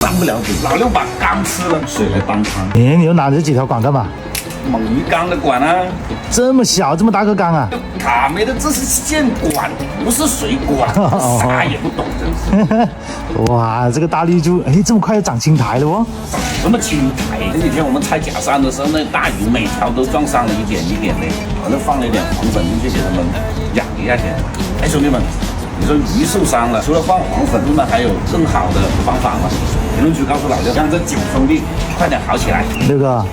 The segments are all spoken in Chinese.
上不了底。老六把缸吃了，水来当汤。你又拿着几条管干嘛？猛鱼缸的管啊，这么小，这么大个缸啊！卡没的，这是线管，不是水管，啥也不懂，真是。哇，这个大绿珠，哎，这么快就长青苔了哦！什么青苔？前几天我们拆假山的时候，那大鱼每条都撞上了一点一点的，我就放了一点黄粉进去给他们养一下先。哎，兄弟们，你说鱼受伤了，除了放黄粉，你们还有更好的方法吗？评论区告诉老六，让这9兄弟快点好起来。六哥，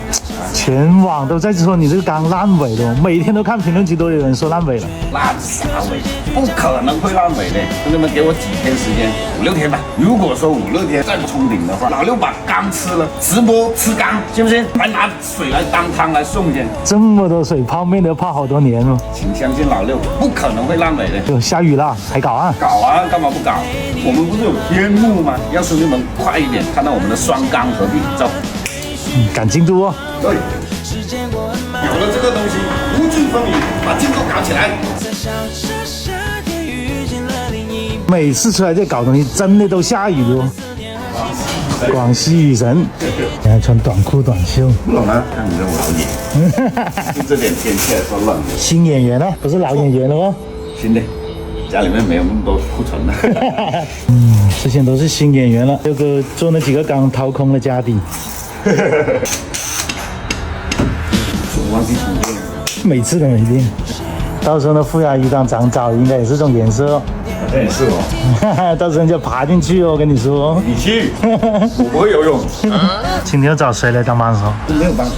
全网都在说你这个缸烂尾了，每天都看评论区都有人说烂尾了。烂啥尾？不可能会烂尾的。兄弟们，给我几天时间，5、6天吧。如果说5、6天再不冲顶的话，老六把缸吃了，直播吃缸，信不信？还拿水来当汤来送去。这么多水，泡面都泡好多年了。请相信老六，不可能会烂尾的。就下雨了，还搞啊？搞啊，干嘛不搞？我们不是有天幕吗？让兄弟们快一点看到我们的双缸合璧，走。赶进度哦。对，有了这个东西，无惧风雨，把进度搞起来。每次出来这搞东西，真的都下雨了。广西雨神，你还穿短裤短袖，不冷啊？看你这我老眼，就这点天气还说冷。新演员了，不是老演员了哦。新的，家里面没有那么多库存的。之前都是新演员了，六哥做那几个缸掏空了家底。忘记充电了，每次都没电。到时候那负压鱼缸长藻应该也是这种颜色哦。好像也是哦。到时候就爬进去哦，我跟你说。你去，我不会游泳。今天要找谁来当帮手？没有帮手，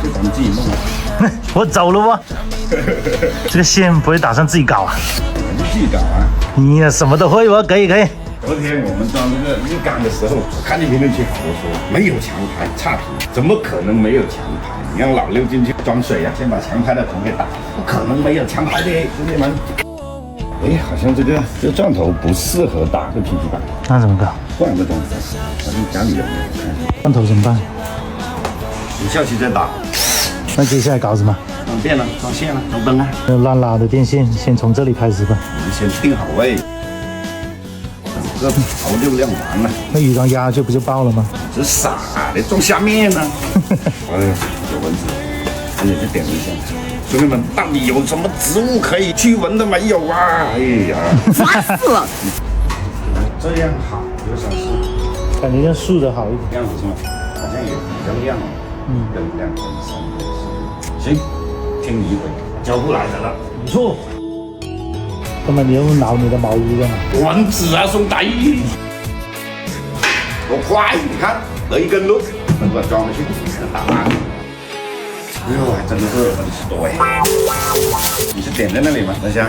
就咱们自己弄啊。我走了不？这个线不会打算自己搞啊？我就自己搞啊。你也什么都会哦，可以可以。昨天我们装这个浴缸的时候，我看见评论区好多说没有强拍差评，怎么可能没有强拍？你让老六进去装水呀、先把强拍的桶给打，不可能没有强拍的，兄弟们。哎，好像这个钻头不适合打这 PP 板，那怎么搞？换个装头，好像家里有没有？看一下，罐头怎么办？有效期再打。那接下来搞什么？装电了，装线了，装灯啊。那乱拉的电线，先从这里开始吧。我们先定好位，整个刨六量完了。那鱼缸压下去不就爆了吗？这傻的，装下面呢。哎呀，有蚊子，赶紧去点一下。兄弟们，到底有什么植物可以驱蚊的没有啊？哎呀，烦死了！这样好，有想是感觉像竖的好一点。样子是吗？好像也比较亮哦。灯亮灯3灯4。行，听你一回，交不来的了。不错。那么你又挠你的毛衣干嘛？蚊子啊，兄弟！我快，你看，得一根路，能把它装回去，打烂。哎呦，还真的是蚊子多哎！你是点在那里吗？等一下，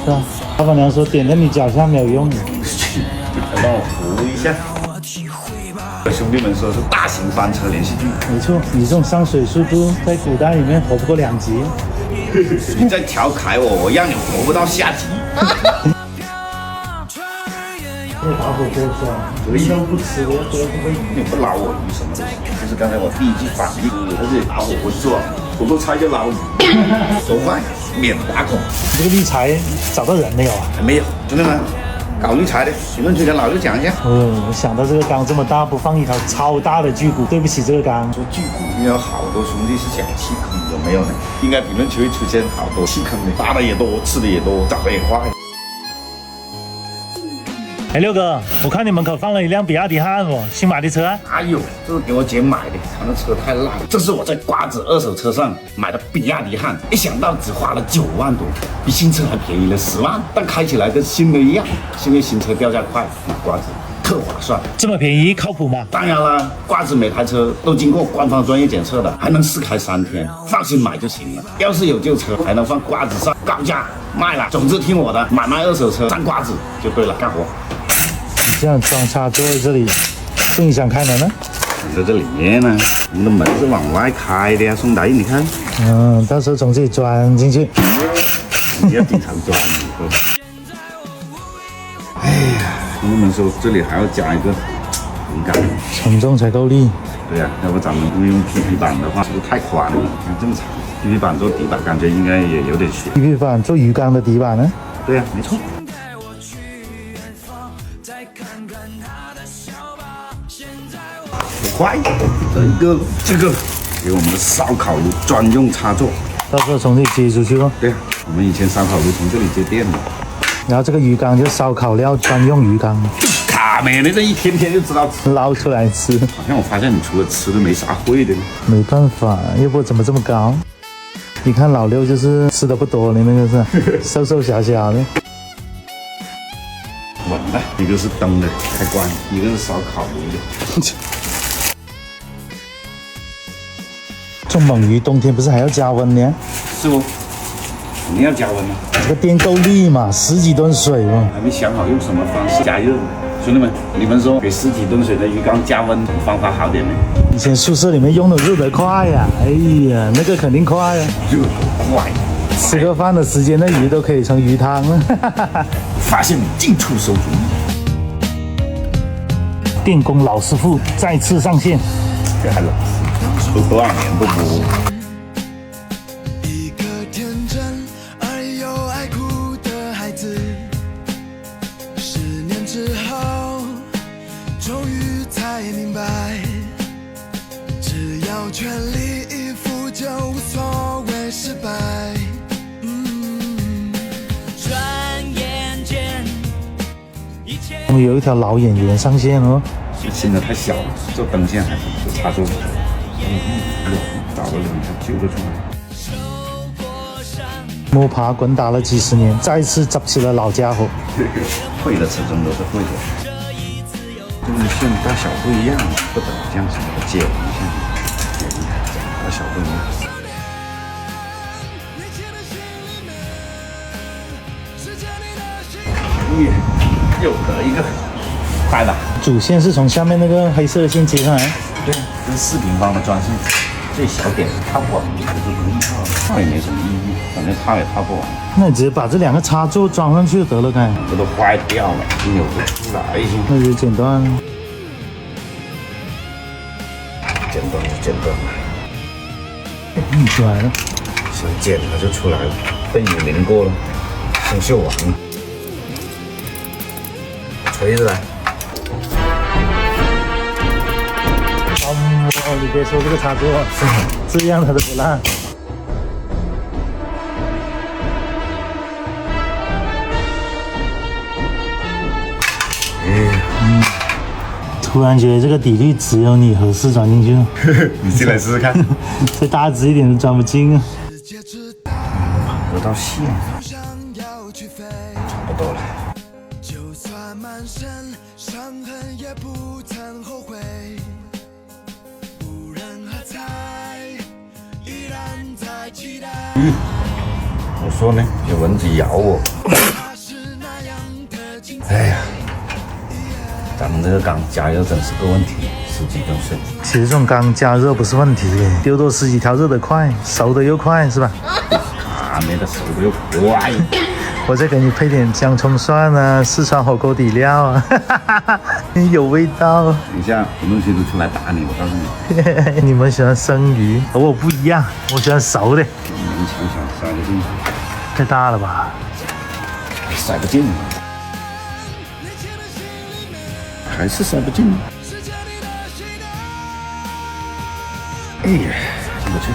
是啊，老板娘说点在你脚下没有用的。来帮我扶一下。兄弟们说是大型翻车连续剧，没错，你这种上水速度在古代里面活不过2集。你再调侃我，我让你活不到下集。这老虎多说，鱼都不吃，我都不会。你不捞我鱼什么的，就是刚才我第一句反应，而且老虎不做，不做菜就捞鱼，收饭免打孔。这个滤材找到人没有啊？还没有，兄弟们，搞滤材的评论区跟老六讲一下。我想到这个缸这么大，不放一条超大的巨骨，对不起这个缸。说巨骨，应该有好多兄弟是想弃坑，有没有呢？应该评论区会出现好多弃坑的，打的也多，吃的也多，长得也快。哎，六哥，我看你门口放了一辆比亚迪汉哦，新买的车啊？哎呦，这是给我姐买的，她那车太烂了。这是我在瓜子二手车上买的比亚迪汉，没想到只花了9万多，比新车还便宜了10万，但开起来跟新的一样。因为新车掉价快，买瓜子特划算。这么便宜，靠谱吗？当然了，瓜子每台车都经过官方专业检测的，还能试开3天，放心买就行了。要是有旧车，还能放瓜子上高价卖了。总之听我的，买卖二手车沾瓜子就对了，干活。这样装插座在这里，不影响开门呢？在这里面呢，我们的门是往外开的呀，兄弟，你看。到时候从这里钻进去。你要经常钻以后。哎呀，兄弟们说这里还要加一个横杆，承重才够力。对呀、要不咱们用 PP 板的话，是不是太宽了？看这么长 ，PP 板做底板，感觉应该也有点悬。PP 板做鱼缸的底板呢？对呀、没错。再看看他的笑吧，现在坏。这个给我们的烧烤炉专用插座，到时候从这里接出去咯。对啊，我们以前烧烤炉从这里接电的。然后这个鱼缸就烧烤料专用鱼缸，卡美那个一天天就知道吃。捞出来吃。好像我发现你除了吃都没啥会的。没办法，要不怎么这么高？你看老六就是吃的不多的那个是瘦瘦小小的。稳了，一个是灯的开关，一个是烧烤炉的。做猛鱼冬天不是还要加温呢？是不？肯定要加温啊！这个电够力嘛，10几吨水嘛。还没想好用什么方式加热。兄弟们，你们说给10几吨水的鱼缸加温方法好点没？以前宿舍里面用的热得快呀，哎呀，那个肯定快呀，热快，吃个饭的时间，那鱼都可以成鱼汤了。发现进出手主意。电工老师傅再次上线，这还老师，都多少年不播？一个天真而又爱哭的孩子，10年之后，终于才明白，只要全力以赴，就无所谓失败。我们有一条老演员上线哦。现在太小了，做灯线还是做插座。打了2下揪了出来。摸爬滚打了几10年，再次执起了老家伙。会的始终都是会的。这个线大小不一样，不等这样子给它剪一下，大小不一样。又得一个，快了。主线是从下面那个黑色的线接上来。对，这是4平方的专线，最小点是套不完，就是容易套，套也没什么意义，反正套也套不完。那你直接把这2个插座装上去就得了，该。这都坏掉了，扭不出来行。那就剪断。剪断就剪断了，出来了。想剪它就出来了，被雨淋过了，生锈完了。锤子来。哦，你别说这个插座，这样它都不烂。突然觉得这个底率只有你合适装进去了。你进来试试看。再大只一点都装不进啊。得到线，差不多了。就算满身伤痕，也不曾后悔。无人喝彩，依然在期待。我说呢，有蚊子咬我。哎呀，咱们这个缸加热真是个问题，10几吨水。其实这种缸加热不是问题，丢多10几条热得快，熟的又快，是吧？啊，没得熟的又快。我再给你配点姜葱蒜啊，四川火锅底料啊，有味道。等一下，评论区都出来打你，我告诉你。你们喜欢生鱼，和我不一样，我喜欢熟的。勉强想塞得进去，太大了吧？塞不进，还是塞不进。哎呀，进不去。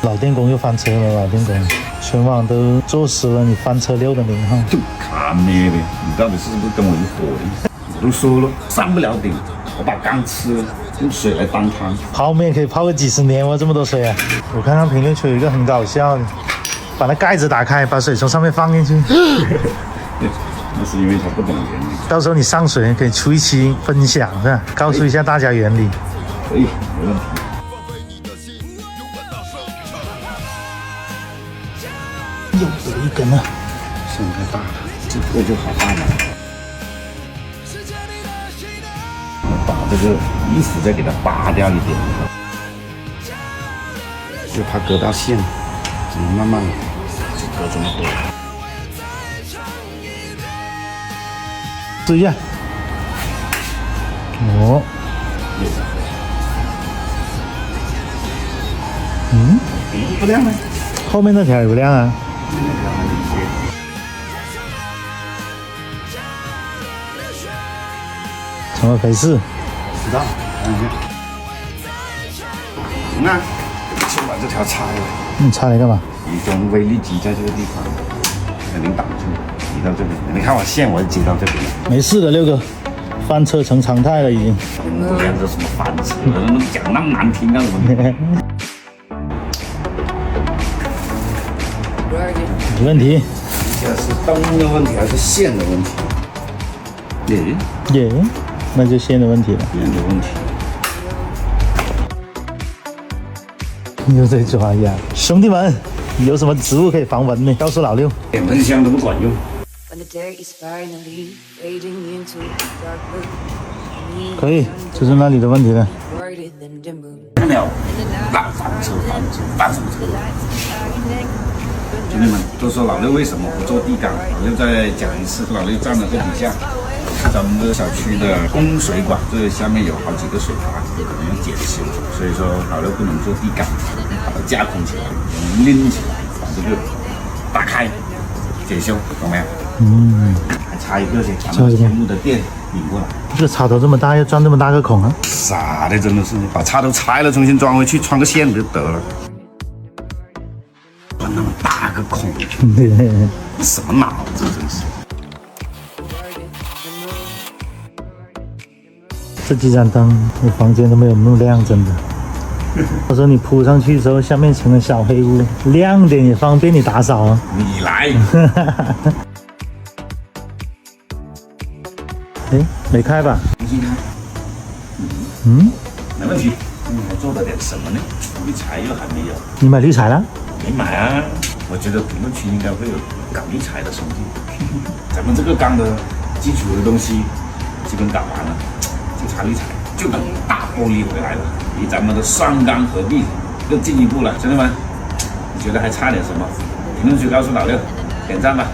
老电工又翻车了，老电工，全网都坐实了你翻车6的名号。就看你的，你到底是不是跟我一伙的？我都说了，上不了顶，我把缸吃了，用水来当汤。泡面可以泡个几10年哇，这么多水啊！我看看评论区有一个很搞笑的，把那盖子打开，把水从上面放进去。那是因为他不懂原理。到时候你上水可以出一期分享是吧？告诉一下大家原理。可以，没问题。又有一根了，线太大了，这个就好大了。把这个衣服再给它扒掉一点，就怕割到线，只能慢慢来，就割这么多。试一下。哦，不亮呢？后面那条也不亮啊。怎么回事？知道，那先把这条拆了。你拆来干嘛？一根威力挤在这个地方，肯定挡住，挤到这边。你看我线，我挤到这边了。没事的，六哥，翻车成常态了已经。不连着什么翻车，讲那么难听干什么？没问题。这是灯的问题还是线的问题？耶，那就线的问题了。线的问题。又在抓呀，兄弟们，有什么植物可以防蚊呢？告诉老六。电蚊香都不管用。可以，就是那里的问题了。看到没有？大翻车，翻什么车？兄弟们都说老六为什么不做地缸？老六再讲一次，老六站在这底下，咱们这小区的供水管，这下面有好几个水阀，可能要检修，所以说老六不能做地缸，把它架空起来，拎起来，把这个打开，检修，懂没有？还差一个先，把那全部的电引过来。这个插头这么大，要钻这么大个孔啊？傻的，真的是把插头拆了，重新装回去，穿个线就得了。钻那么大个孔，什么脑子真是！这几盏灯，我房间都没有那么亮，真的。我说你铺上去之后，下面成了小黑屋，亮点也方便你打扫啊。你来，哎，没开吧？重新开。没问题。还做了点什么呢？滤材又还没有。你买滤材了？没买啊。我觉得评论区应该会有搞滤材的兄弟。咱们这个缸的基础的东西基本搞完了，就差滤材，就等大玻璃回来了，离咱们的双缸合璧更进一步了。兄弟们，你觉得还差点什么？评论区告诉老六，点赞吧。